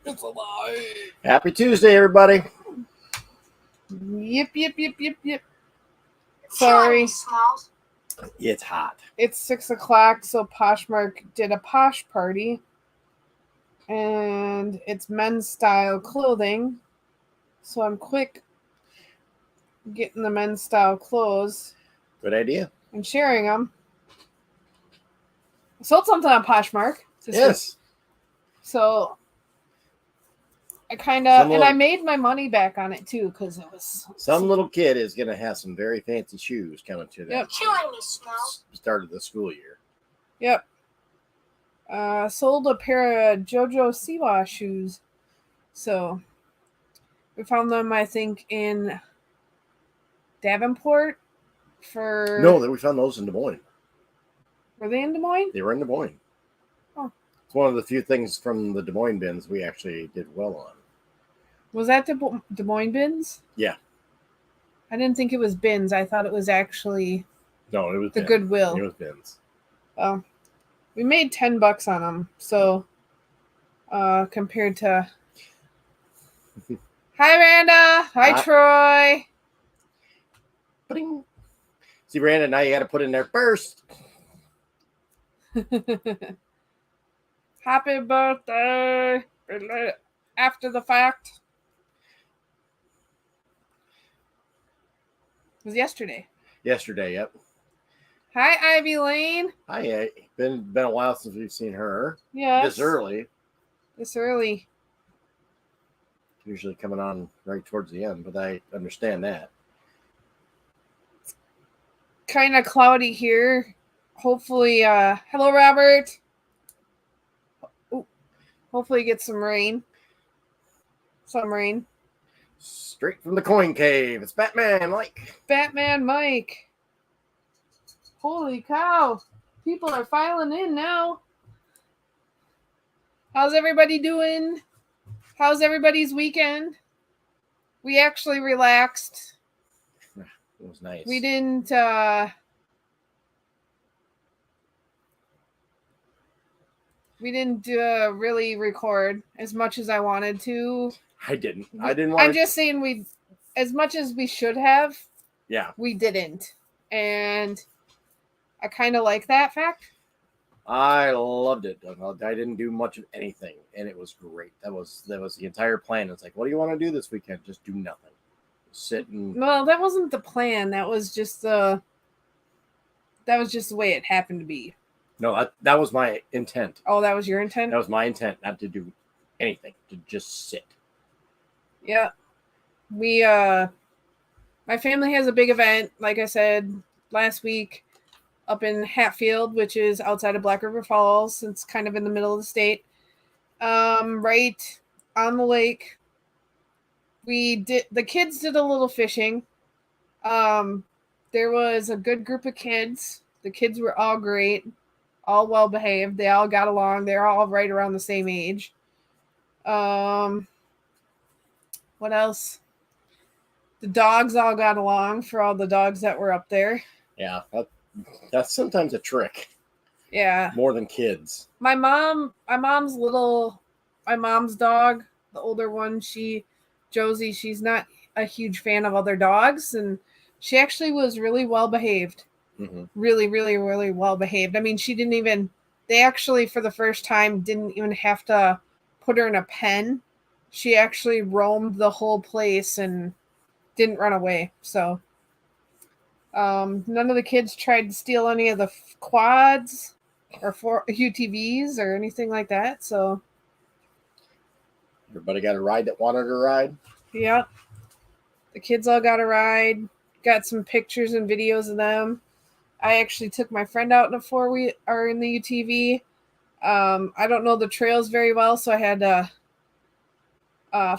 It's alive. Happy Tuesday, everybody. Yep. Sorry. It's hot. It's 6 o'clock, so Poshmark did a Posh party. And it's men's style clothing. So I'm quick getting the men's style clothes. Good idea. And sharing them. I sold something on Poshmark. Yes. So I I made my money back on it too, because it was some little kid is gonna have some very fancy shoes coming to them. Start of the school year. Yep. Sold a pair of JoJo Siwa shoes. So we found them, I think, in Davenport for... No, we found those in Des Moines. Were they in Des Moines? They were in Des Moines. Oh. It's one of the few things from the Des Moines bins we actually did well on. Was that Des Moines bins? Yeah. I didn't think it was bins. I thought it was actually... No, it was the bins. Goodwill. It was bins. Oh. We made $10 on them. So, compared to... Hi, Randa. Hi, Troy. Ba-ding. See, Randa, now you got to put in there first. Happy birthday. After the fact. It was yesterday. Yesterday, yep. Hi, Ivy Lane. Hi, been a while since we've seen her. Yes. This early. Usually coming on right towards the end, but I understand that. Kind of cloudy here. Hopefully, hello, Robert. Ooh, hopefully get some rain. Straight from the coin cave. It's Batman Mike. Holy cow. People are filing in now. How's everybody doing? How's everybody's weekend? We actually relaxed. It was nice. We didn't really record as much as I wanted to. I didn't. I'm just saying as much as we should have. Yeah. We didn't. And I kind of like that fact. I loved it. I didn't do much of anything, and it was great. That was the entire plan. It's like, what do you want to do this weekend? Just do nothing. Sit and... Well, that wasn't the plan. That was just the way it happened to be. No, that was my intent. Oh, that was your intent? That was my intent, not to do anything, to just sit. Yeah. We, my family has a big event, like I said last week, up in Hatfield, which is outside of Black River Falls. It's kind of in the middle of the state. Right on the lake. The kids did a little fishing. There was a good group of kids. The kids were all great, all well behaved. They all got along. They're all right around the same age. What else? The dogs all got along, for all the dogs that were up there. Yeah, that's sometimes a trick. Yeah. More than kids. My mom's dog, the older one, Josie, she's not a huge fan of other dogs, and she actually was really well behaved. Mm-hmm. Really, really, really well behaved. I mean, they actually, for the first time, didn't even have to put her in a pen. She actually roamed the whole place and didn't run away. So, none of the kids tried to steal any of the quads or UTVs or anything like that. So, everybody got a ride that wanted a ride? Yeah. The kids all got a ride. Got some pictures and videos of them. I actually took my friend out in the UTV. I don't know the trails very well, so I had to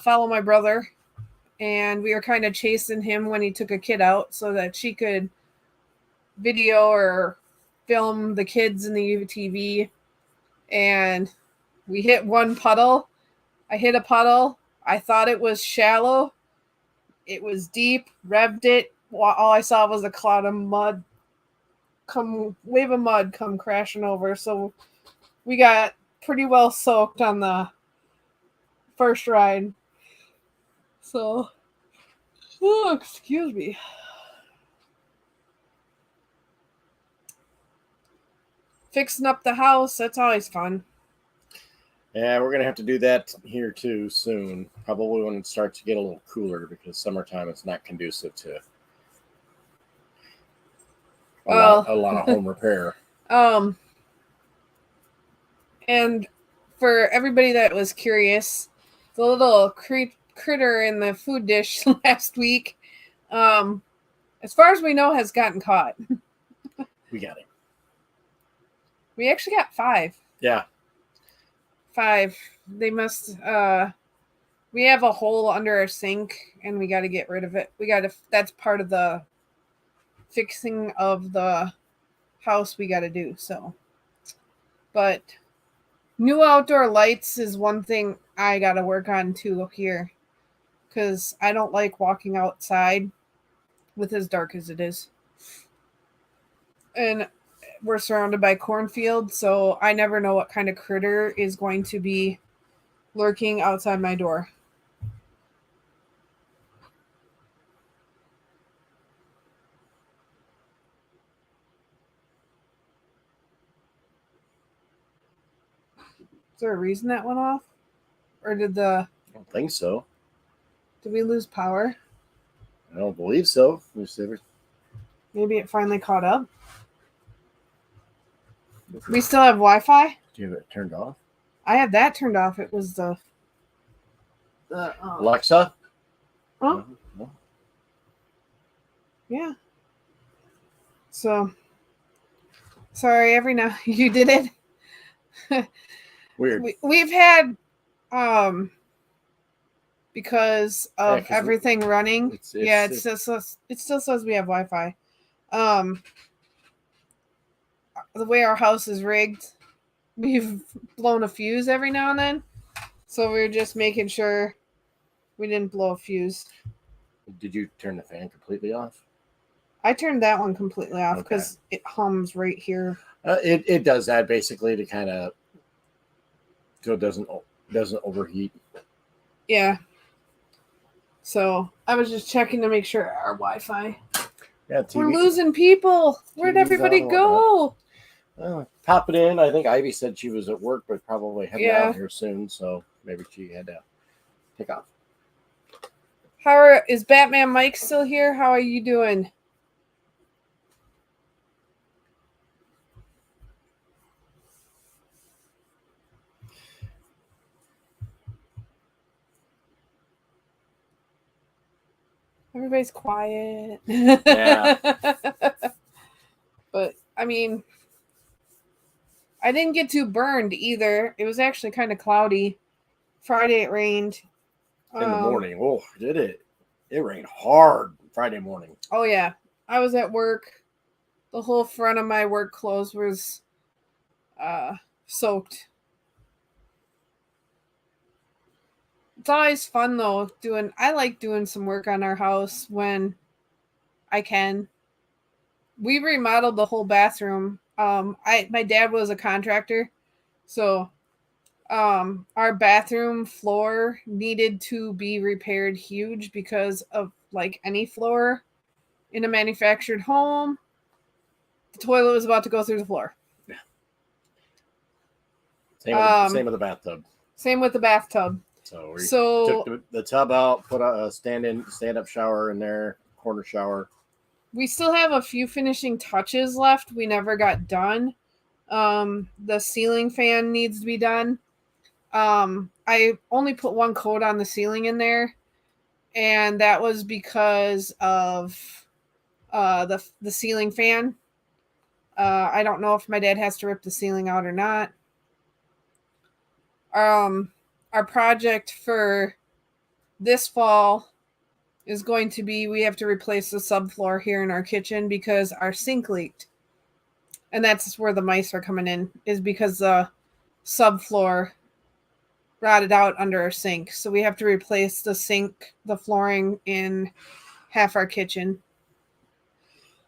follow my brother. And we were kind of chasing him when he took a kid out so that she could video or film the kids in the UTV. And we hit one puddle. I hit a puddle. I thought it was shallow. It was deep. Revved it. All I saw was a cloud of mud. Wave of mud come crashing over. So we got pretty well soaked on the first ride. So, oh, excuse me. Fixing up the house, that's always fun. Yeah, we're gonna have to do that here too soon. Probably when it starts to get a little cooler, because summertime is not conducive to a lot of home repair. And for everybody that was curious, the little critter in the food dish last week, as far as we know, has gotten caught. We got him. We actually got 5. Yeah. 5. They must. We have a hole under our sink, and we got to get rid of it. That's part of the fixing of the house we got to do. So, but new outdoor lights is one thing I got to work on too here, because I don't like walking outside with as dark as it is. And we're surrounded by cornfields, so I never know what kind of critter is going to be lurking outside my door. Is there a reason that went off? Or I don't think so. Did we lose power? I don't believe so. Maybe it finally caught up. We still have Wi-Fi? Do you have it turned off? I had that turned off. It was the Alexa? Huh? No. Yeah. So, sorry, every now you did it. Weird. We've had because of everything running. It still says we have Wi-Fi. The way our house is rigged, we've blown a fuse every now and then. So we're just making sure we didn't blow a fuse. Did you turn the fan completely off? I turned that one completely off because it hums right here. It does that basically to kind of so it doesn't overheat. Yeah. So I was just checking to make sure our Wi-Fi. Yeah, TV. We're losing people. Where'd everybody go? Pop it in. I think Ivy said she was at work, but probably heading out here soon. So maybe she had to take off. Is Batman Mike still here? How are you doing? Everybody's quiet. Yeah. But, I mean, I didn't get too burned either. It was actually kind of cloudy. Friday it rained. In the morning. Oh, did it? It rained hard Friday morning. Oh, yeah. I was at work. The whole front of my work clothes was soaked. It's always fun, though, I like doing some work on our house when I can. We remodeled the whole bathroom. My dad was a contractor, so our bathroom floor needed to be repaired huge because of like any floor in a manufactured home. The toilet was about to go through the floor. Yeah. Same with the bathtub. Same with the bathtub. So we took the tub out, put a stand-up shower in there, corner shower. We still have a few finishing touches left. We never got done. The ceiling fan needs to be done. I only put one coat on the ceiling in there, and that was because of the ceiling fan. I don't know if my dad has to rip the ceiling out or not. Our project for this fall is going to be we have to replace the subfloor here in our kitchen because our sink leaked. And that's where the mice are coming in, is because the subfloor rotted out under our sink. So we have to replace the flooring in half our kitchen.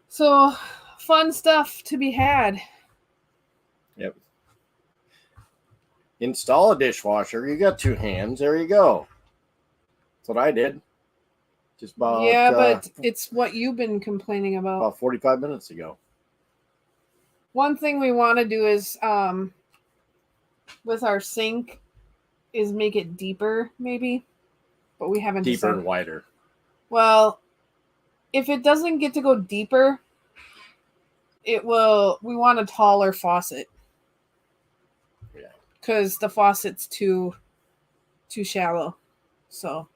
So fun stuff to be had. Yep. Install a dishwasher. You got 2 hands. There you go. That's what I did. Just about but it's what you've been complaining about 45 minutes ago. One thing we want to do is with our sink is make it deeper, maybe, but we haven't Deeper decided. and wider. Well, if it doesn't get to go deeper, it will. We want a taller faucet. Yeah. Because the faucet's too shallow, so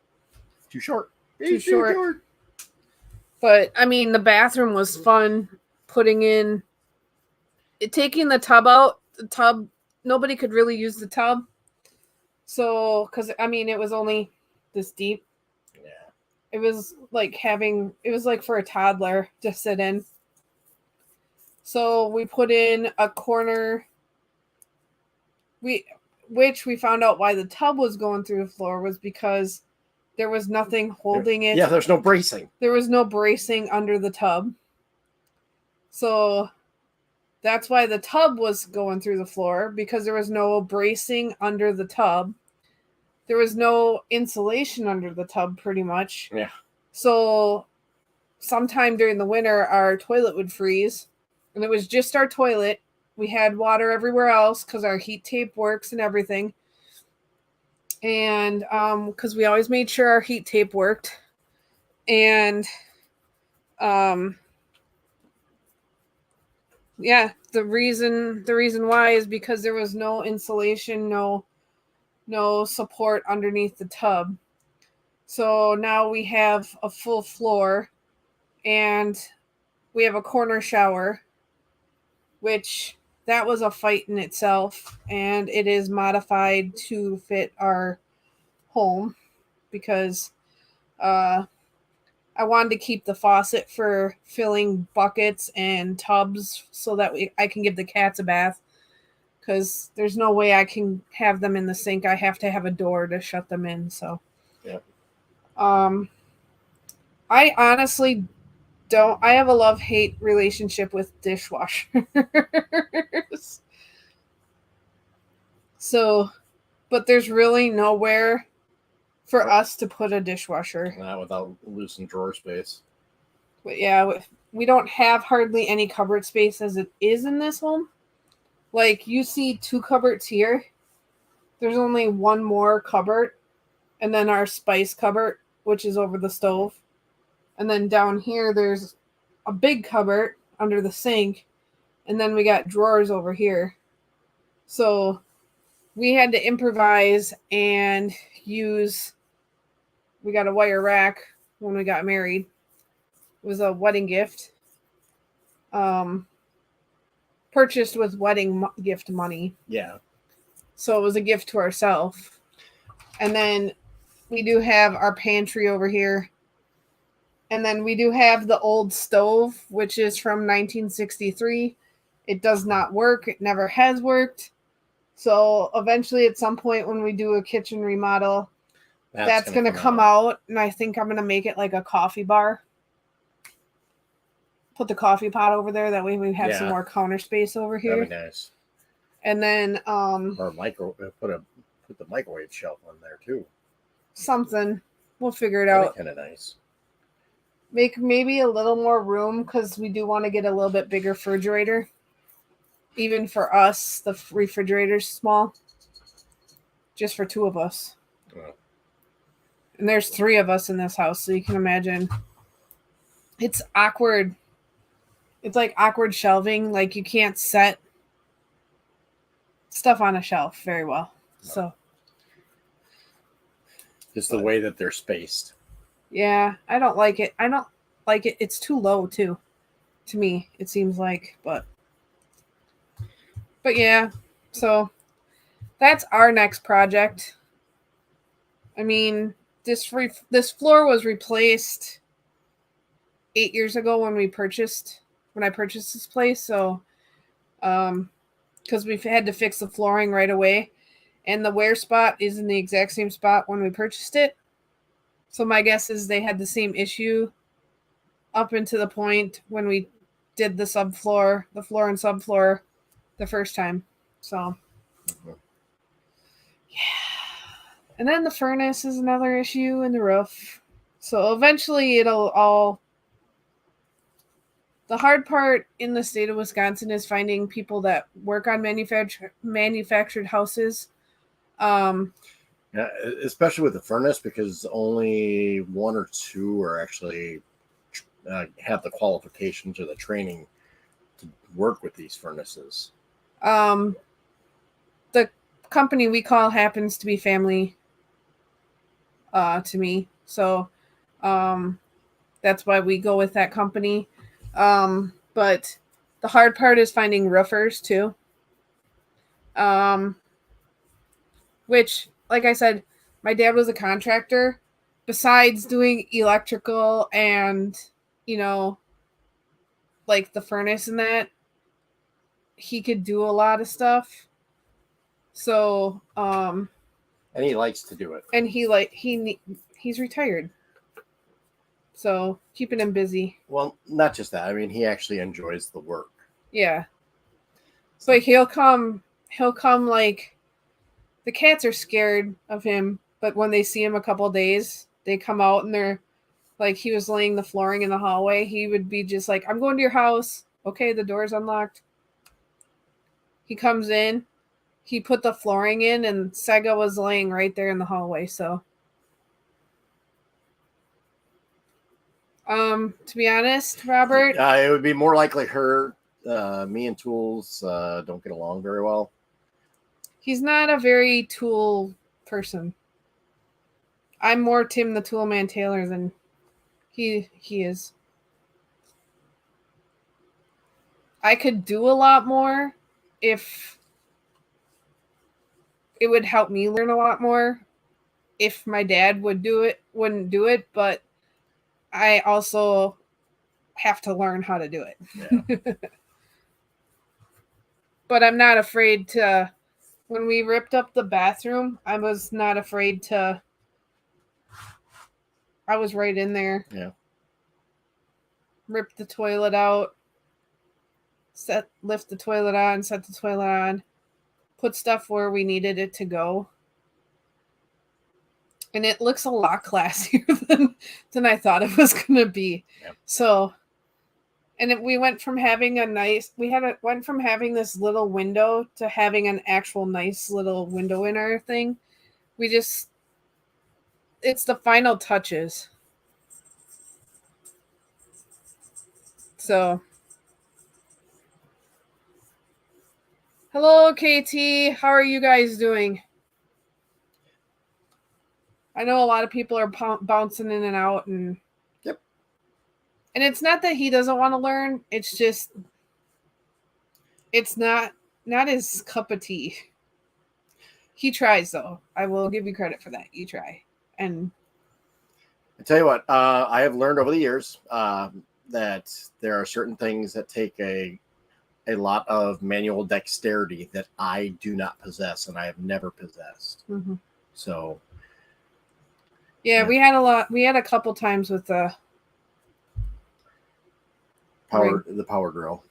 Too short. Too short. But I mean, the bathroom was fun. Taking the tub out. The tub, nobody could really use the tub. So, because I mean, it was only this deep. Yeah. It was like for a toddler to sit in. So we put in a corner. Which we found out why the tub was going through the floor was because there was nothing holding it. Yeah, there's no bracing. There was no bracing under the tub. So that's why the tub was going through the floor, because there was no bracing under the tub. There was no insulation under the tub, pretty much. Yeah. So sometime during the winter, our toilet would freeze, and it was just our toilet. We had water everywhere else because our heat tape works and everything. And because we always made sure our heat tape worked. And yeah, the reason why is because there was no insulation, no support underneath the tub. So now we have a full floor, and we have a corner shower, which that was a fight in itself, and it is modified to fit our home because I wanted to keep the faucet for filling buckets and tubs so that I can give the cats a bath, because there's no way I can have them in the sink. I have to have a door to shut them in. So, yeah. I honestly don't. I have a love-hate relationship with dishwashers. So, but there's really nowhere for us to put a dishwasher. Not without losing drawer space. But yeah, we don't have hardly any cupboard space as it is in this home. Like, you see 2 cupboards here. There's only one more cupboard, and then our spice cupboard, which is over the stove. And then down here, there's a big cupboard under the sink, and then we got drawers over here. So we had to improvise and we got a wire rack when we got married. It was a wedding gift. Purchased with wedding gift money. Yeah. So it was a gift to ourselves. And then we do have our pantry over here. And then we do have the old stove, which is from 1963. It does not work. It never has worked. So eventually, at some point when we do a kitchen remodel, that's going to come out. And I think I'm going to make it like a coffee bar. Put the coffee pot over there. That way we have some more counter space over here. That'd be nice. And then or put the microwave shelf on there too. Something. We'll figure it out. Kind of nice. Make maybe a little more room, because we do want to get a little bit bigger refrigerator. Even for us, the refrigerator's small. Just for 2 of us. Oh. And there's 3 of us in this house, so you can imagine. It's awkward. It's like awkward shelving. Like, you can't set stuff on a shelf very well. No. So just the way that they're spaced. Yeah, I don't like it. I don't like it. It's too low too. To me, it seems like, but yeah. So that's our next project. I mean, this floor was replaced 8 years ago when I purchased this place. So, because we've had to fix the flooring right away, and the wear spot is in the exact same spot when we purchased it. So my guess is they had the same issue up into the point when we did the floor and subfloor the first time. So, And then the furnace is another issue, and the roof. So eventually it'll all... The hard part in the state of Wisconsin is finding people that work on manufactured houses. Yeah, especially with the furnace, because only one or two are actually have the qualifications or the training to work with these furnaces. The company we call happens to be family to me, so that's why we go with that company. But the hard part is finding roofers too. Which, like I said, my dad was a contractor. Besides doing electrical and, like the furnace and that, he could do a lot of stuff. So, and he likes to do it. And he's retired. So, keeping him busy. Well, not just that. I mean, he actually enjoys the work. Yeah. So, but he'll come like, the cats are scared of him, but when they see him a couple days, they come out and they're like, he was laying the flooring in the hallway. He would be just like, I'm going to your house. Okay, the door's unlocked. He comes in. He put the flooring in, and Sega was laying right there in the hallway. So, to be honest, Robert, it would be more likely me and Tools don't get along very well. He's not a very tool person. I'm more Tim the Toolman Taylor than he is. I could do a lot more if it would help me learn a lot more. If my dad wouldn't do it, but I also have to learn how to do it. Yeah. But I'm not afraid to. When we ripped up the bathroom, I was not afraid to. I was right in there. Yeah. Ripped the toilet out. Lift the toilet on, set the toilet on. Put stuff where we needed it to go. And it looks a lot classier than I thought it was going to be. Yeah. So, and we went from having went from having this little window to having an actual nice little window in our thing. It's the final touches. So, hello, KT. How are you guys doing? I know a lot of people are bouncing in and out, and yep. And it's not that he doesn't want to learn. It's just, it's not his cup of tea. He tries, though. I will give you credit for that. You try. And I tell you what, I have learned over the years that there are certain things that take a lot of manual dexterity that I do not possess and I have never possessed. Mm-hmm. So, yeah, we had a couple times with the power drill.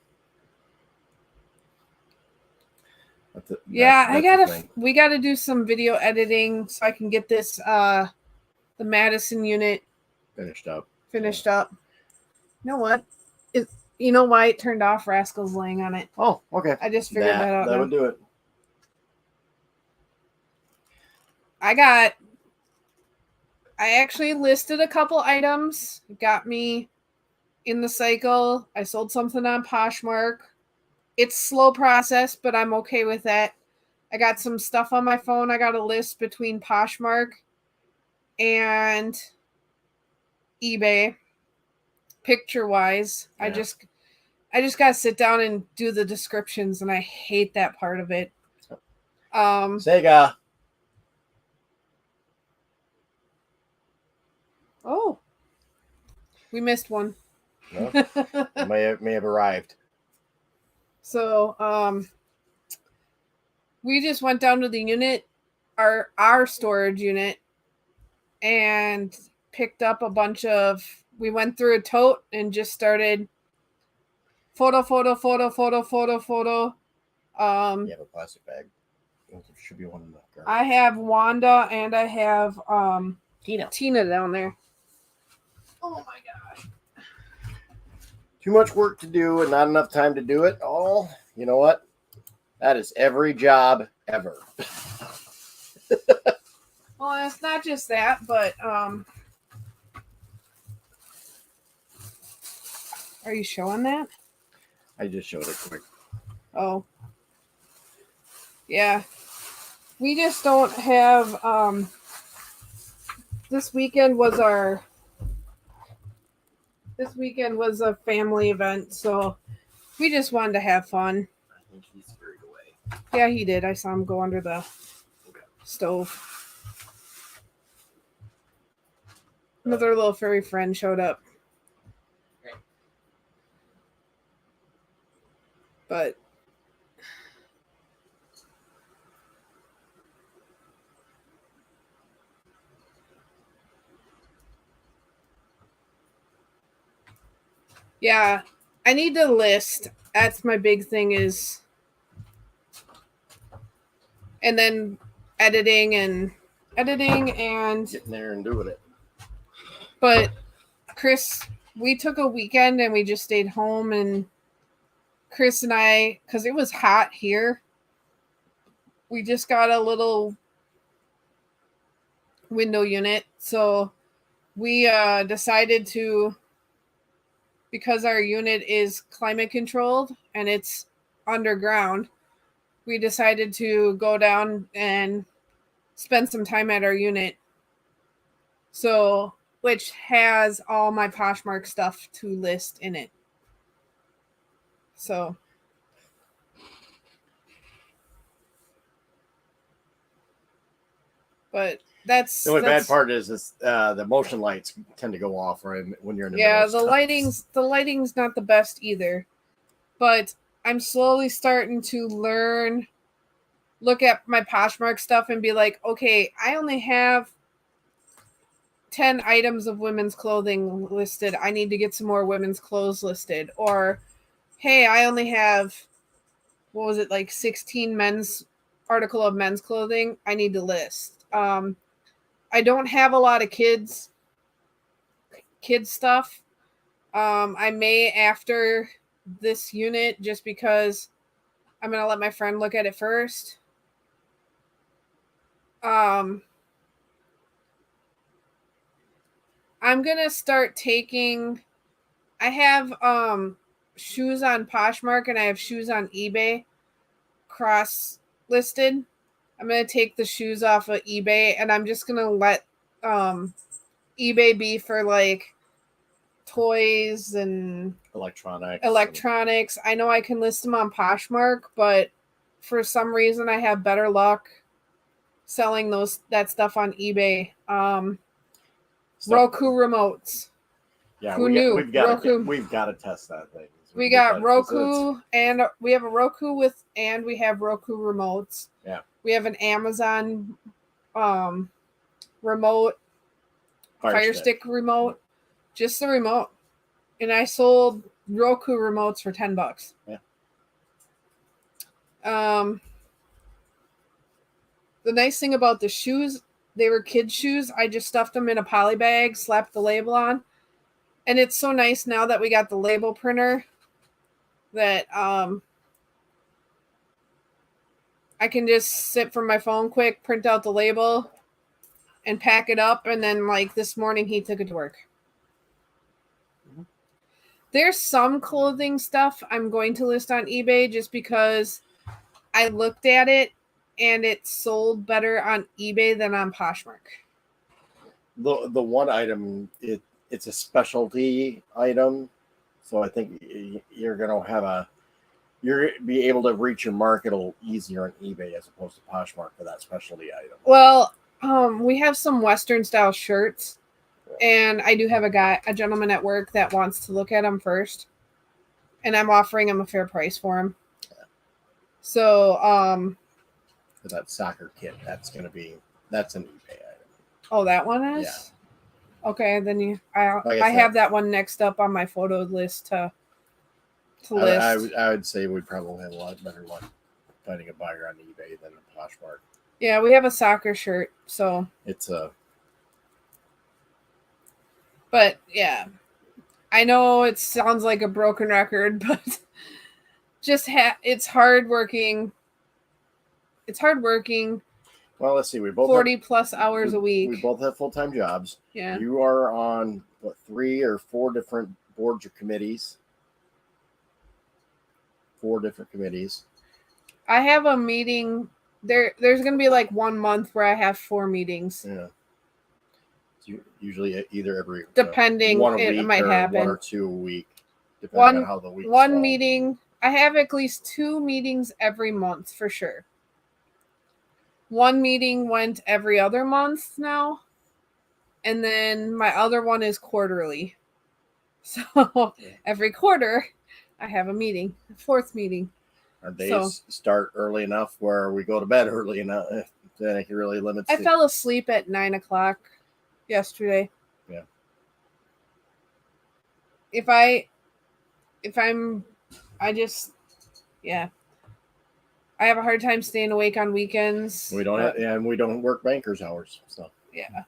We gotta do some video editing so I can get this the Madison unit finished up. You know what? You know why it turned off? Rascal's laying on it. Oh, okay. I just figured that out. That would do it. I actually listed a couple items. It got me in the cycle. I sold something on Poshmark. It's slow process, but I'm okay with that. I got some stuff on my phone. I got a list between Poshmark and eBay. Picture-wise, yeah. I just got to sit down and do the descriptions, and I hate that part of it. Sega. Oh, we missed one. No, may have arrived. So, we just went down to the unit, our storage unit, and picked up a bunch of. We went through a tote and just started photo. You have a plastic bag. There should be one in the garage. I have Wanda and I have Tina down there. Oh my gosh. Too much work to do and not enough time to do it all. You know what? That is every job ever. Well, it's not just that, but are you showing that? I just showed it quick. Oh. Yeah. We just don't have this weekend was a family event, so we just wanted to have fun. I think he's carried away. Yeah, he did. I saw him go under the stove. Another little furry friend showed up. But yeah, I need to list. That's my big thing is, and then editing and Getting there and doing it. But Chris, we took a weekend and we just stayed home, and Chris and I, because it was hot here, we just got a little window unit. So we decided to, because our unit is climate controlled and it's underground, we decided to go down and spend some time at our unit. So, which has all my Poshmark stuff to list in it. So, but that's the only bad part is the motion lights tend to go off right when you're in the yeah, the lighting's not the best either. But I'm slowly starting to look at my Poshmark stuff and be like, okay, I only have 10 items of women's clothing listed. I need to get some more women's clothes listed. Or, hey, I only have, 16 men's article of men's clothing I need to list. I don't have a lot of kids stuff. I may after this unit, just because I'm going to let my friend look at it first. I'm going to start taking, I have shoes on Poshmark and I have shoes on eBay cross listed. I'm going to take the shoes off of eBay and I'm just going to let eBay be for like toys and electronics. I know I can list them on Poshmark, but for some reason I have better luck selling that stuff on eBay. Roku remotes. Yeah, we've got to test that thing. We got Roku, and we have a Roku and we have Roku remotes. Yeah. We have an Amazon remote, Fire Stick remote, just the remote. And I sold Roku remotes for $10. Yeah. The nice thing about the shoes, they were kids' shoes. I just stuffed them in a poly bag, slapped the label on. And it's so nice now that we got the label printer that I can just sit from my phone quick, print out the label, and pack it up. And then, like, this morning, he took it to work. Mm-hmm. There's some clothing stuff I'm going to list on eBay just because I looked at it and it sold better on eBay than on Poshmark. The one item, it's a specialty item, so I think you're gonna be able to reach your market a little easier on eBay as opposed to Poshmark for that specialty item. Well, we have some Western style shirts, and I do have a gentleman at work that wants to look at them first, and I'm offering him a fair price for them. Yeah. So, for that soccer kit, that's an eBay item. Oh, that one is? Yeah. Okay, then I have that one next up on my photo list to list. I would say we'd probably have a lot better luck finding a buyer on eBay than a Poshmark. Yeah, we have a soccer shirt, so It's a. But yeah, I know it sounds like a broken record, but it's hardworking. It's hardworking. Well, let's see. We both 40 plus hours a week. We both have full-time jobs. Yeah. You are on what, 3 or 4 different boards or committees? 4 different committees. I have a meeting. There's going to be like 1 month where I have 4 meetings. Yeah. Usually either every depending, one a it week might or happen. 1 or 2 a week, depending on how the week's one long. meeting. I have at least 2 meetings every month for sure. 1 meeting went every other month now, and then my other one is quarterly. So every quarter, I have a meeting, a 4th meeting. Our days start early enough where we go to bed early enough. Then it can really limit. I fell asleep at 9 o'clock yesterday. Yeah. I have a hard time staying awake on weekends. We don't work bankers hours. So yeah,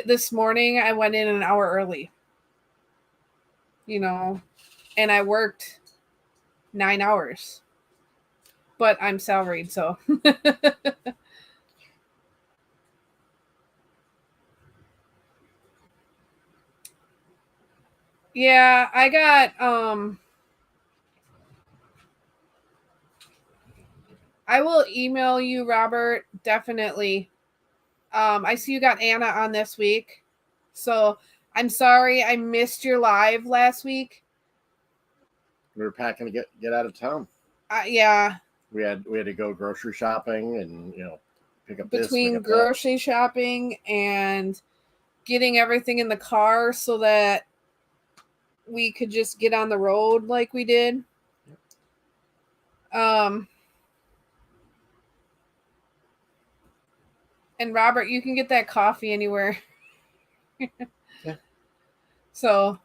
this morning I went in an hour early. And I worked 9 hours, but I'm salaried, so. Yeah, I got I will email you, Robert, definitely. I see you got Anna on this week. So I'm sorry I missed your live last week. We were packing to get out of town. Yeah. We had to go grocery shopping and pick up between grocery shopping and getting everything in the car so that we could just get on the road like we did. And Robert, you can get that coffee anywhere. Yeah. So,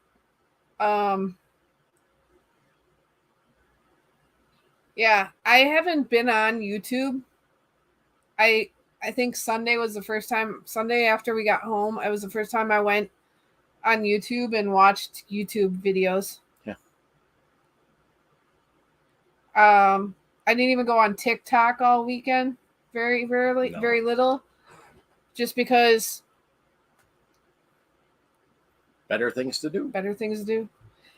yeah, I haven't been on YouTube. I think Sunday was the first time. Sunday after we got home, it was the first time I went on YouTube and watched YouTube videos. Yeah. I didn't even go on TikTok all weekend. Very little. Just because better things to do.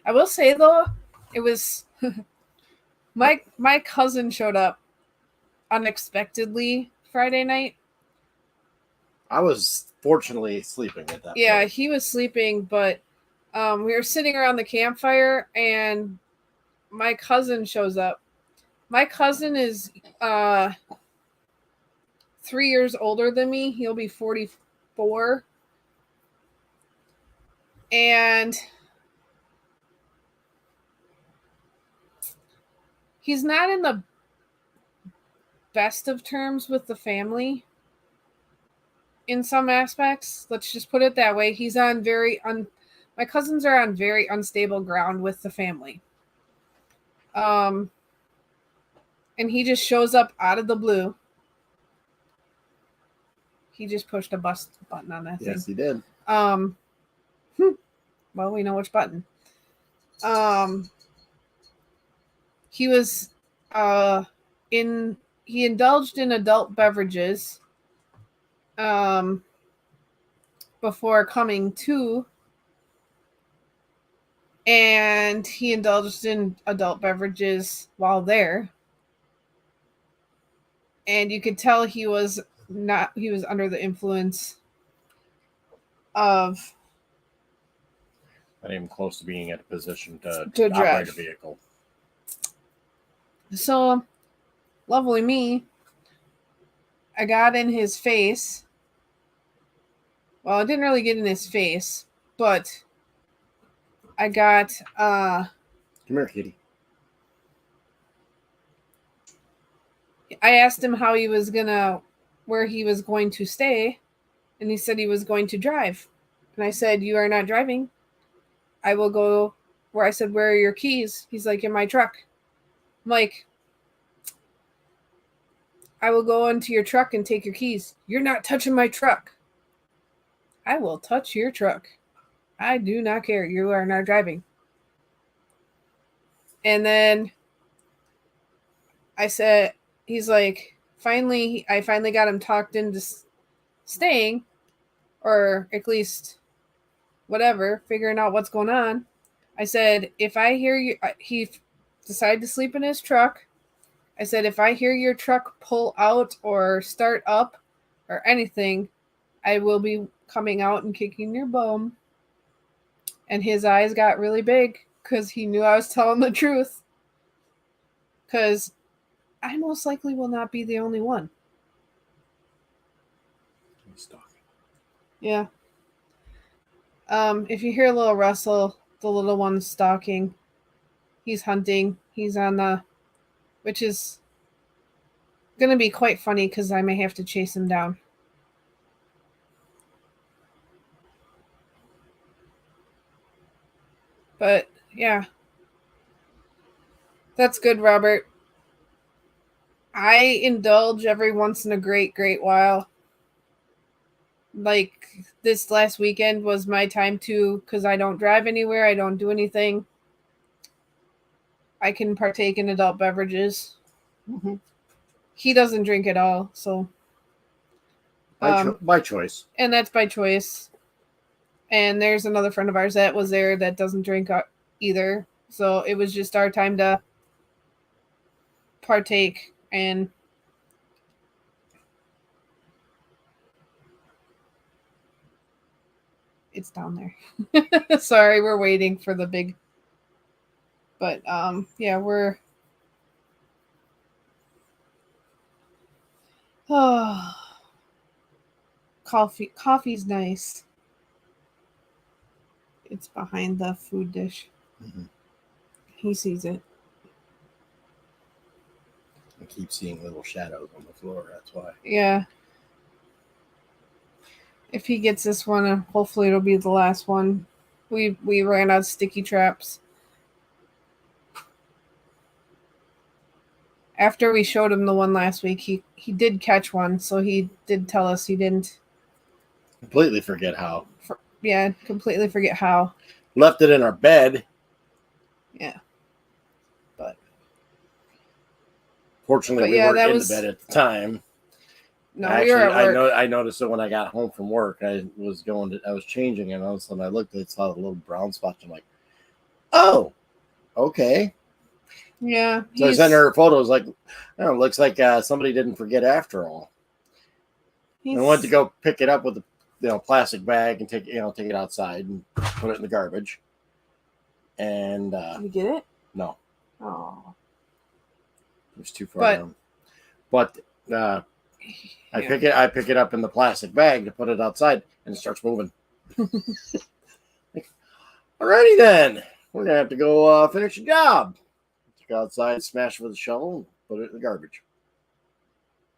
I will say though, it was my cousin showed up unexpectedly Friday night. I was fortunately sleeping at that point. Yeah, he was sleeping, but we were sitting around the campfire and my cousin shows up. My cousin is 3 years older than me. He'll be 44. And he's not in the best of terms with the family in some aspects. Let's just put it that way. He's on my cousins are on very unstable ground with the family. And he just shows up out of the blue. He just pushed a bust button on that thing. Yes, he did. Well, we know which button. He was he indulged in adult beverages before coming to, and he indulged in adult beverages while there, and you could tell he was under the influence of not even close to being in a position to drive. Operate a vehicle. So, lovely me, I got in his face. Well, I didn't really get in his face, but I got Come here, kitty. I asked him where he was going to stay, and he said he was going to drive. And I said, "You are not driving. I will go where." I said, "Where are your keys?" He's like, "In my truck." I'm like, I will go into your truck and take your keys. You're not touching my truck. I will touch your truck. I do not care. You are not driving. And then I said, he's like, I finally got him talked into staying, or at least whatever, figuring out what's going on. I said, if I hear you, he decided to sleep in his truck. I said, if I hear your truck pull out or start up or anything, I will be coming out and kicking your bum. And his eyes got really big because he knew I was telling the truth. Because I most likely will not be the only one. Yeah. If you hear a little rustle, the little one's stalking. He's hunting. He's on the, which is going to be quite funny because I may have to chase him down. But yeah, that's good, Robert. I indulge every once in a great while. Like this last weekend was my time to, because I don't drive anywhere, I don't do anything. I can partake in adult beverages. Mm-hmm. He doesn't drink at all, so by choice. And that's by choice. And there's another friend of ours that was there that doesn't drink either. So it was just our time to partake. And it's down there. Sorry, we're waiting for the big. But yeah, we're. Oh, coffee's nice. It's behind the food dish. Mm-hmm. He sees it. I keep seeing little shadows on the floor. That's why. Yeah. If he gets this one, hopefully it'll be the last one. We ran out of sticky traps. After we showed him the one last week, he did catch one, so he did tell us he didn't completely forget how. Completely forget how. Left it in our bed. Yeah. But fortunately, we weren't in the bed at the time. No, we were at work. I noticed it when I got home from work. I was changing, and all of a sudden I looked and saw the little brown spots. I'm like, oh, okay. Yeah. So I sent her photos like, oh, it looks like somebody didn't forget after all. I went to go pick it up with the plastic bag and take it outside and put it in the garbage. And did you get it? No. Oh. It was too far down. But I pick it up in the plastic bag to put it outside, and it starts moving. Alrighty then, we're gonna have to go finish the job. Go outside, smash it with a shovel, and put it in the garbage.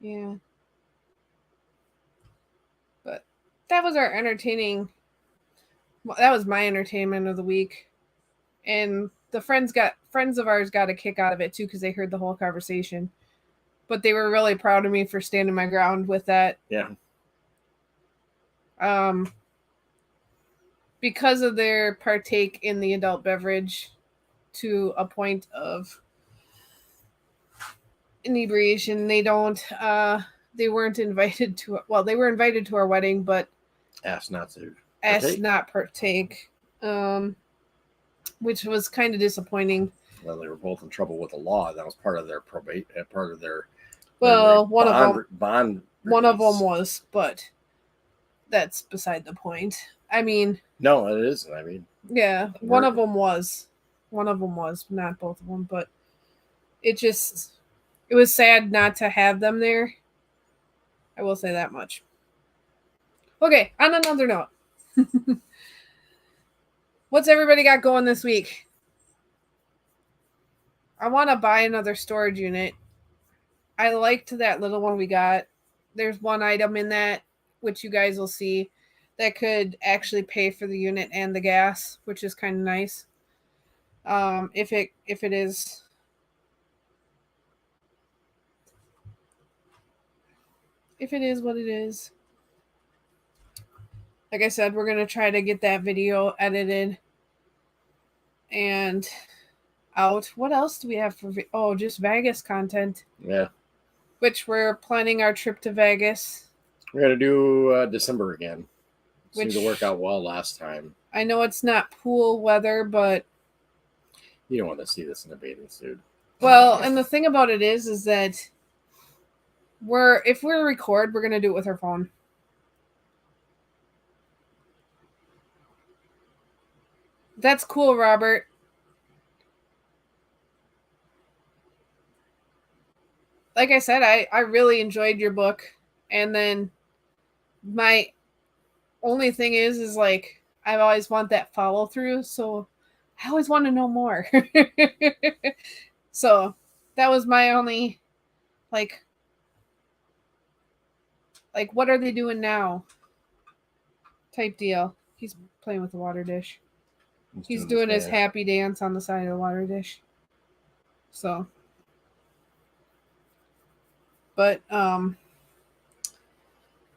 Yeah. But that was our entertaining. Well, that was my entertainment of the week, and the friends of ours got a kick out of it too because they heard the whole conversation. But they were really proud of me for standing my ground with that. Yeah. Because of their partake in the adult beverage to a point of inebriation, they weren't invited to. Well, they were invited to our wedding, but asked not partake. Which was kind of disappointing. Well, they were both in trouble with the law. That was part of their probate, part of their. Well, one bond of them was, but that's beside the point. I mean, no, it isn't. I mean, yeah, one of them was, not both of them, but it was sad not to have them there. I will say that much. Okay, on another note, what's everybody got going this week? I want to buy another storage unit. I liked that little one we got. There's one item in that, which you guys will see, that could actually pay for the unit and the gas, which is kind of nice. If it is if it is what it is. Like I said, we're going to try to get that video edited and out. What else do we have for? Just Vegas content. Yeah. Which we're planning our trip to Vegas. We're going to do December again. Seemed to work out well last time. I know it's not pool weather, but you don't want to see this in a bathing suit. Well, and the thing about it is that if we record, we're going to do it with our phone. That's cool, Robert. Like I said, I really enjoyed your book. And then my only thing is like, I always want that follow through. So I always want to know more. So that was my only, like, what are they doing now? Type deal. He's playing with the water dish. He's doing his happy dance on the side of the water dish. So, but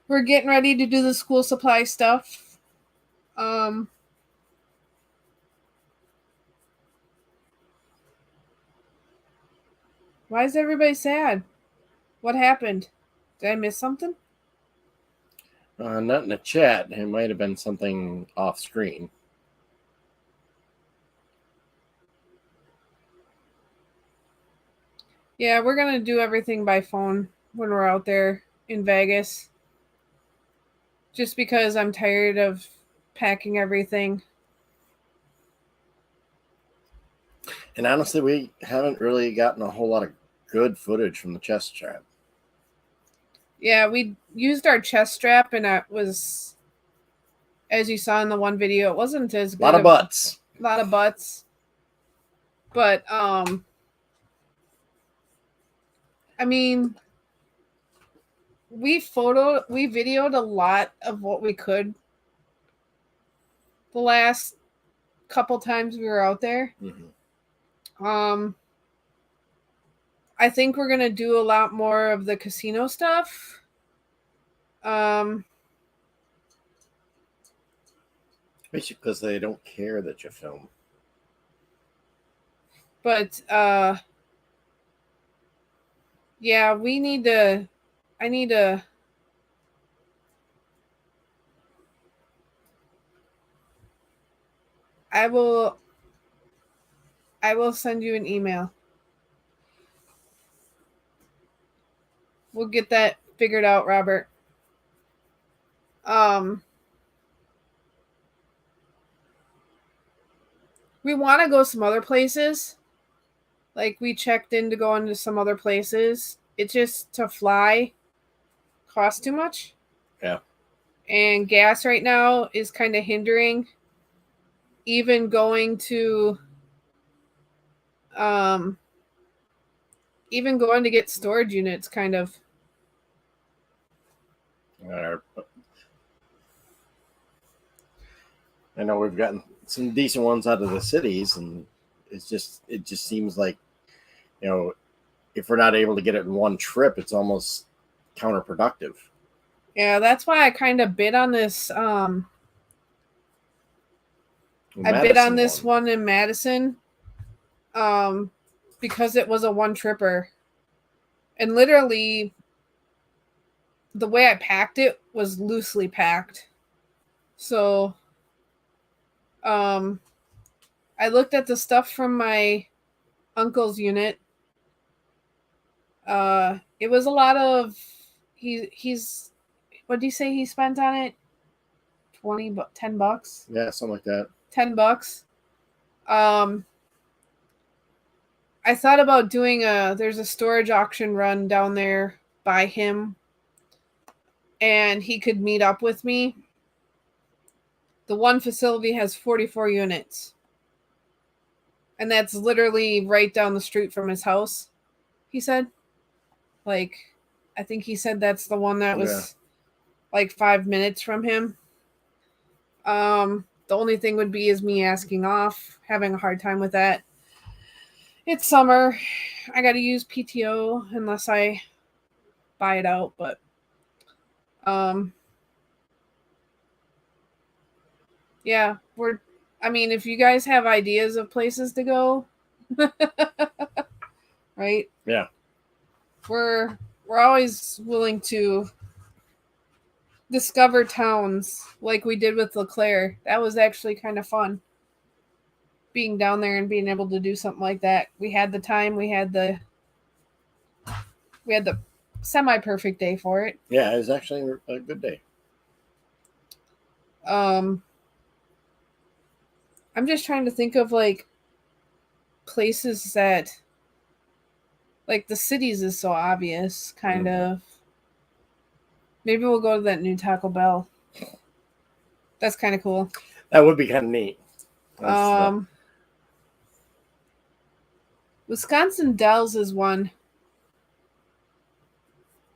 we're getting ready to do the school supply stuff. Why is everybody sad? What happened? Did I miss something? Not in the chat. It might have been something off screen. Yeah, we're going to do everything by phone when we're out there in Vegas. Just because I'm tired of packing everything. And honestly, we haven't really gotten a whole lot of good footage from the chest strap. Yeah, we used our chest strap, and it was, as you saw in the one video, it wasn't as good. A lot of butts. A lot of butts. But, I mean, we videoed a lot of what we could the last couple times we were out there. Mm-hmm. I think we're going to do a lot more of the casino stuff. Basically because they don't care that you film. But, yeah, I will send you an email. We'll get that figured out, Robert. We want to go some other places. Like, we checked in to go into some other places. It's just to fly costs too much. Yeah. And gas right now is kind of hindering. Even going to get storage units kind of. I know we've gotten some decent ones out of the cities, and it just seems like, if we're not able to get it in one trip, it's almost counterproductive. Yeah, that's why I kind of bid on this. I bid on this one in Madison, because it was a one tripper, and literally the way I packed it was loosely packed. So, I looked at the stuff from my uncle's unit. It was a lot of he's what did he say he spent on it? $10. Yeah, something like that. $10. I thought about doing there's a storage auction run down there by him, and he could meet up with me. The one facility has 44 units. And that's literally right down the street from his house, he said. Like, I think he said that's the one that was like 5 minutes from him. The only thing would be is me asking off, having a hard time with that. It's summer. I got to use PTO unless I buy it out, but Yeah, if you guys have ideas of places to go, right? Yeah. We're always willing to discover towns like we did with LeClaire. That was actually kind of fun. Being down there and being able to do something like that. We had the time, we had the semi-perfect day for it. Yeah, it was actually a good day. I'm just trying to think of like places that, like, the cities is so obvious, kind of. Maybe we'll go to that new Taco Bell. That's kind of cool. That would be kind of neat. Wisconsin Dells is one.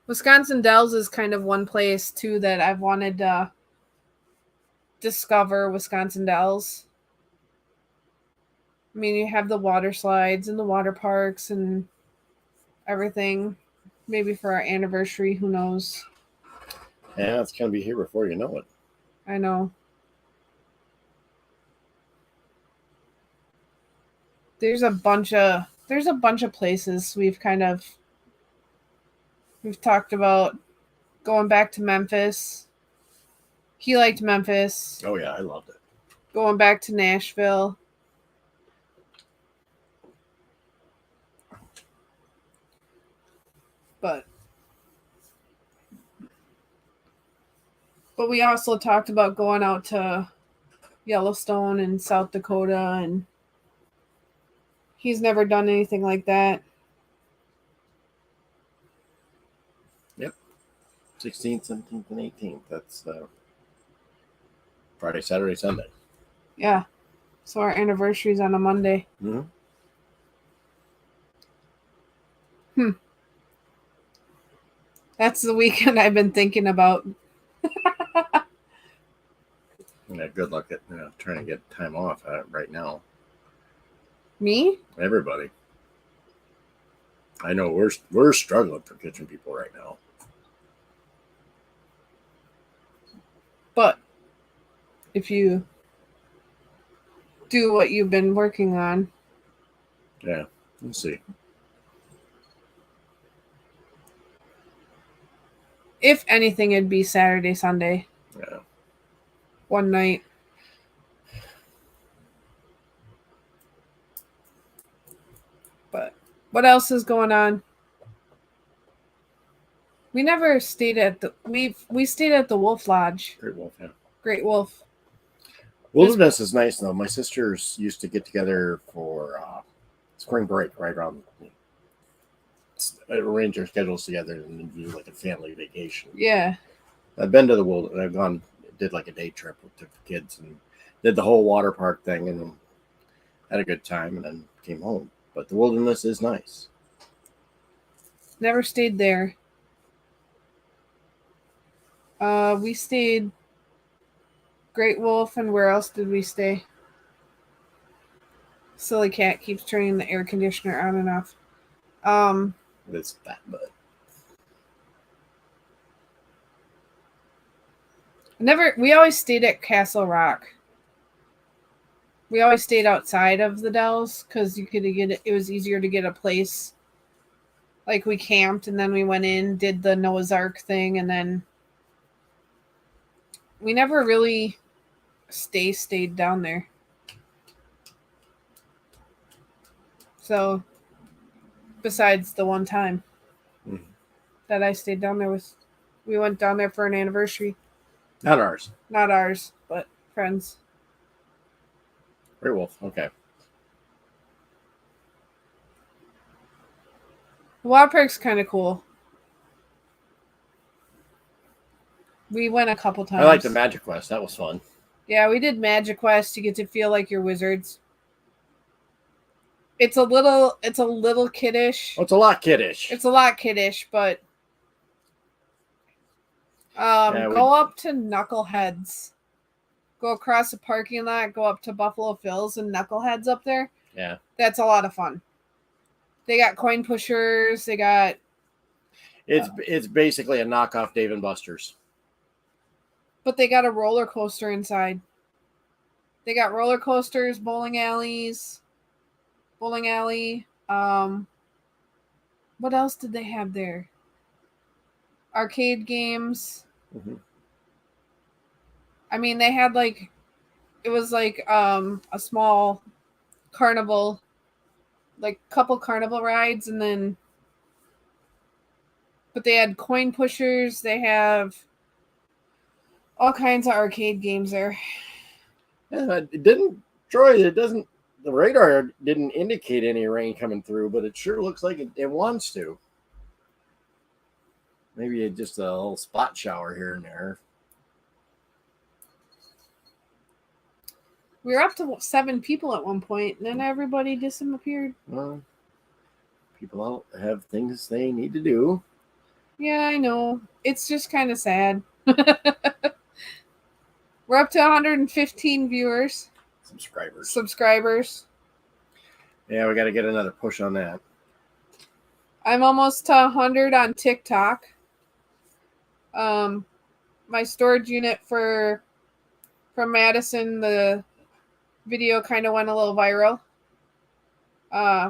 Wisconsin Dells is kind of one place too that I've wanted to discover. Wisconsin Dells. I mean, you have the water slides and the water parks and everything. Maybe for our anniversary, who knows? Yeah, it's gonna be here before you know it. I know. There's a bunch of places we've talked about going back to Memphis. He liked Memphis. Oh yeah, I loved it. Going back to Nashville. But we also talked about going out to Yellowstone and South Dakota, and he's never done anything like that. Yep. 16th, 17th, and 18th. That's Friday, Saturday, Sunday. Yeah. So our anniversary is on a Monday. That's the weekend I've been thinking about. Yeah, good luck at trying to get time off right now. Me? Everybody. I know we're struggling for kitchen people right now. But if you do what you've been working on. Yeah, we'll see. If anything, it'd be Saturday, Sunday. Yeah. One night. But what else is going on? We never stayed at the we stayed at the Wolf Lodge. Great Wolf, yeah. Great Wolf. Wilderness is nice though. My sisters used to get together for spring break right around. Arrange their schedules together and then do like a family vacation. Yeah. I've been to the wilderness. I've gone, did like a day trip with the kids and did the whole water park thing and then had a good time and then came home. But the wilderness is nice. Never stayed there. We stayed Great Wolf, and where else did we stay? Silly cat keeps turning the air conditioner on and off. It's that, but we always stayed at Castle Rock. We always stayed outside of the Dells because you could get it was easier to get a place. Like, we camped and then we went in, did the Noah's Ark thing, and then we never really stayed down there. So, besides the one time that I stayed down there we went down there for an anniversary. Not ours. Not ours, but friends. Great Wolf, okay. The water park's kind of cool. We went a couple times. I like the Magic Quest. That was fun. Yeah, we did Magic Quest. You get to feel like you're wizards. It's a little kiddish. Oh, it's a lot kiddish. It's a lot kiddish, but go up to Knuckleheads. Go across the parking lot, go up to Buffalo Phil's and Knuckleheads up there. Yeah. That's a lot of fun. They got coin pushers, they got It's basically a knockoff Dave and Buster's. But they got a roller coaster inside. They got roller coasters, bowling alley. What else did they have there? Arcade games. Mm-hmm. I mean, they had like, it was like a small carnival, like couple carnival rides, and then, but they had coin pushers. They have all kinds of arcade games there. Yeah, it didn't, Troy. It doesn't. The radar didn't indicate any rain coming through, but it sure looks like it wants to. Maybe just a little spot shower here and there. We were up to 7 people at one point, and then everybody disappeared. Well, people out have things they need to do. Yeah, I know. It's just kind of sad. We're up to 115 viewers. Subscribers. Yeah, we got to get another push on that. I'm almost to 100 on TikTok. My storage unit from Madison, the video kind of went a little viral.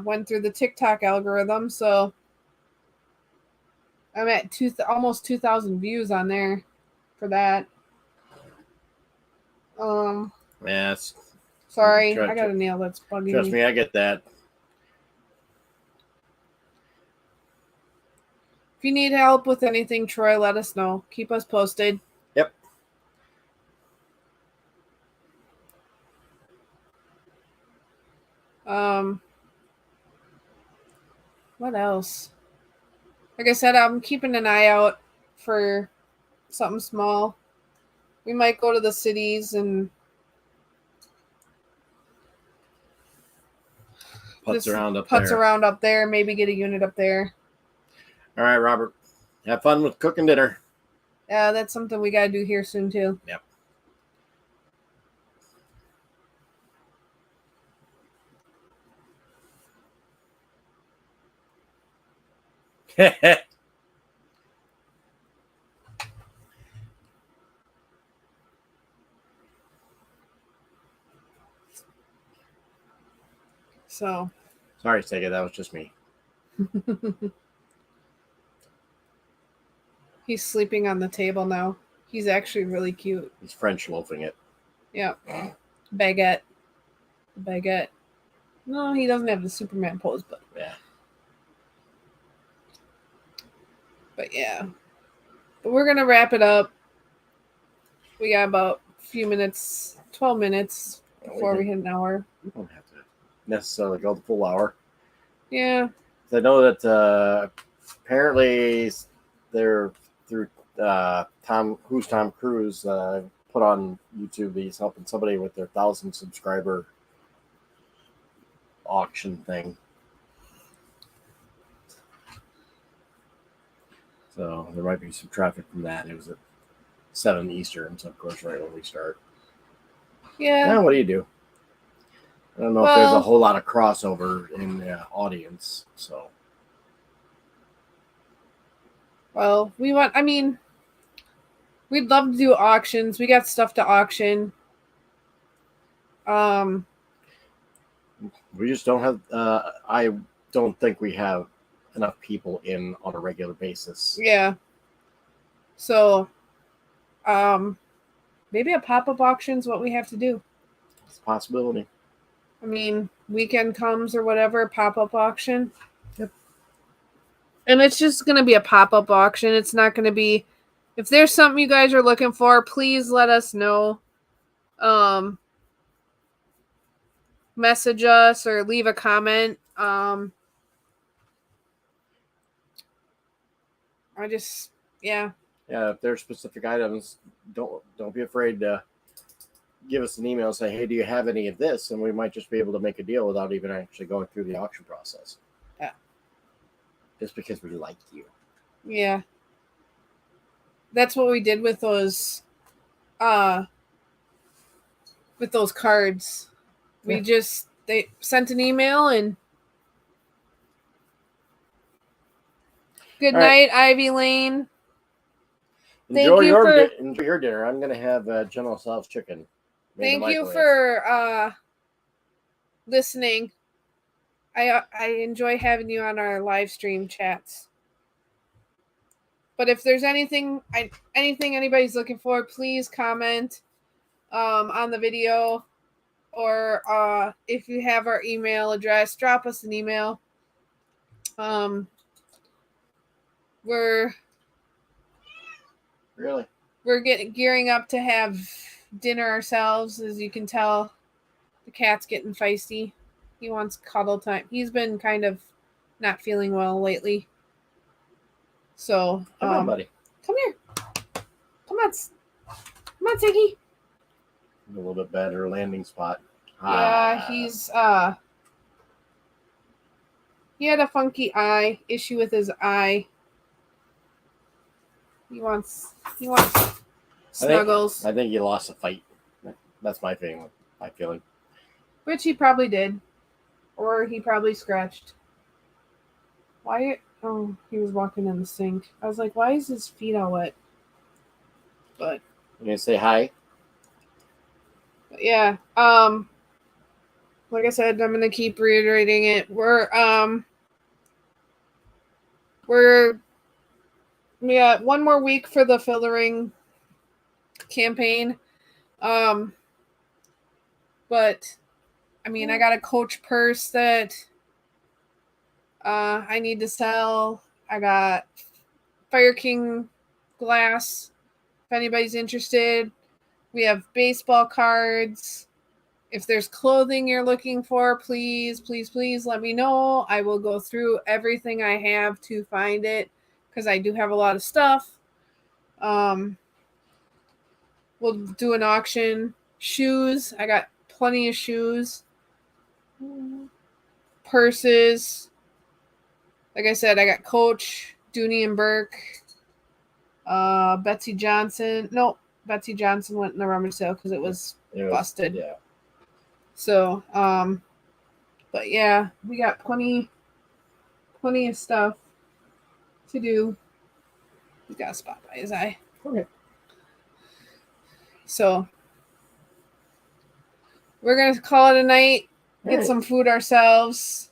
Went through the TikTok algorithm, so I'm at almost 2,000 views on there for that. Yes. Sorry, I got a nail that's bugging me. Trust me, I get that. If you need help with anything, Troy, let us know. Keep us posted. Yep. What else? Like I said, I'm keeping an eye out for something small. We might go to the cities and putz around up there. Maybe get a unit up there. All right, Robert. Have fun with cooking dinner. Yeah, that's something we got to do here soon, too. Yep. So. Sorry, Sega. That was just me. He's sleeping on the table now. He's actually really cute. He's French loafing it. Yeah. Baguette. No, he doesn't have the Superman pose, but yeah. But we're going to wrap it up. We got about a few minutes, 12 minutes before we hit an hour. We don't have to necessarily go the full hour. Yeah. I know that apparently they're through Tom Cruise put on YouTube. He's helping somebody with their 1,000 subscriber auction thing. So there might be some traffic from that. It was at 7 Eastern, so of course right when we start. Yeah. What do you do? I don't know if there's a whole lot of crossover in the audience. So. Well, we'd love to do auctions. We got stuff to auction. We just don't have, I don't think we have enough people in on a regular basis. Yeah. So, maybe a pop-up auction is what we have to do. It's a possibility. I mean, weekend comes or whatever, pop-up auction. Yep. And it's just going to be a pop-up auction. It's not going to be, if there's something you guys are looking for, please let us know. Message us or leave a comment. Yeah, if there's specific items, don't be afraid to give us an email and say, hey, do you have any of this? And we might just be able to make a deal without even actually going through the auction process. Yeah. Just because we like you. Yeah. That's what we did with those cards. They sent an email and good night, Ivy Lane. Enjoy your dinner. I'm gonna have General Tso's chicken. Thank you for listening. I enjoy having you on our live stream chats. But if there's anything anybody's looking for, please comment on the video, or if you have our email address, drop us an email. We're gearing up to have dinner ourselves. As you can tell, the cat's getting feisty. He wants cuddle time. He's been kind of not feeling well lately. So, come on, buddy. Come here. Come on, Tiggy. A little bit better landing spot. Yeah, he's he had a funky issue with his eye. He wants snuggles. I think he lost a fight. That's my feeling. Which he probably did. Or he probably scratched. Why? Oh, he was walking in the sink. I was like, why is his feet all wet? But you gonna say hi? Yeah. Like I said, I'm gonna keep reiterating it. We got one more week for the Fill the Ring campaign. But I mean, I got a Coach purse that I need to sell. I got Fire King glass. If anybody's interested, we have baseball cards. If there's clothing you're looking for, please let me know. I will go through everything I have to find it, because I do have a lot of stuff. We'll do an auction. Shoes. I got plenty of shoes. Purses. Like I said, I got Coach, Dooney and Burke, Betsy Johnson. No, Betsy Johnson went in the rummage sale because it was busted. Yeah. So, but yeah, we got plenty of stuff to do. We got a spot by his eye. Okay. So, we're gonna call it a night. Get some food ourselves.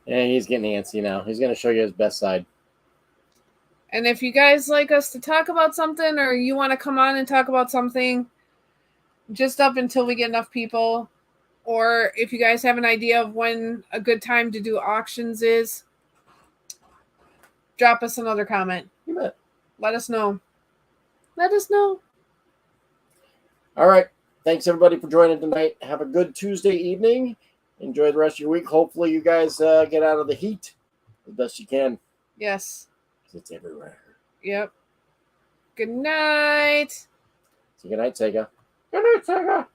Yeah, he's getting antsy now. He's gonna show you his best side. And if you guys like us to talk about something, or you want to come on and talk about something, just up until we get enough people, or if you guys have an idea of when a good time to do auctions is, drop us another comment. You bet. Let us know. All right. Thanks, everybody, for joining tonight. Have a good Tuesday evening. Enjoy the rest of your week. Hopefully, you guys get out of the heat as best you can. Yes. It's everywhere. Yep. Good night. So good night, Sega. Good night, Sega.